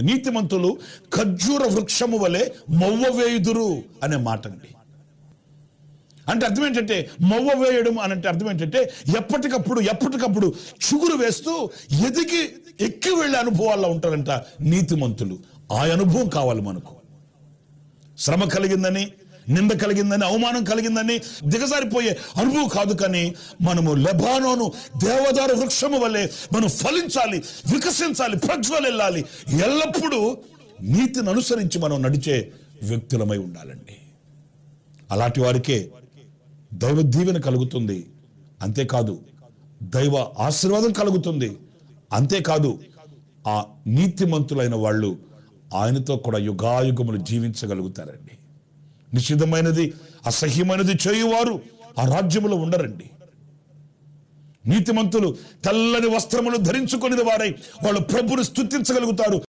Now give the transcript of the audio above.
నీతిమంతులు ఖర్జూర వృక్షము వలె మొవ్వవేయుదురు అనే మాట అండి. అంటే అర్థం ఏంటంటే మొవ్వ వేయడం అని అంటే అర్థం ఏంటంటే ఎప్పటికప్పుడు చిగురు వేస్తూ ఎక్కి వెళ్ళే అనుభవాల్లో ఉంటారంట నీతిమంతులు. ఆ అనుభవం కావాలి మనకు. శ్రమ కలిగిందని, నింద కలిగిందని, అవమానం కలిగిందని దిగజారిపోయే అనుభవం కాదు, కానీ మనము లెబానోను దేవదారు వృక్షము వల్లే మనం ఫలించాలి, వికసించాలి, ప్రజ్వలిల్లాలి. ఎల్లప్పుడూ నీతిని అనుసరించి మనం నడిచే వ్యక్తులమై ఉండాలండి. అలాంటి వారికే దైవ దీవెన కలుగుతుంది, అంతేకాదు దైవ ఆశీర్వాదం కలుగుతుంది, అంతేకాదు ఆ నీతిమంతులైన వాళ్ళు ఆయనతో కూడా యుగాయుగములు జీవించగలుగుతారండి. నిషిద్ధమైనది అసహ్యమైనది చేయువారు ఆ రాజ్యములో ఉండరండి. నీతిమంతులు తెల్లని వస్త్రములు ధరించుకుని వారై వాళ్ళు ప్రభుని స్తుతించగలుగుతారు.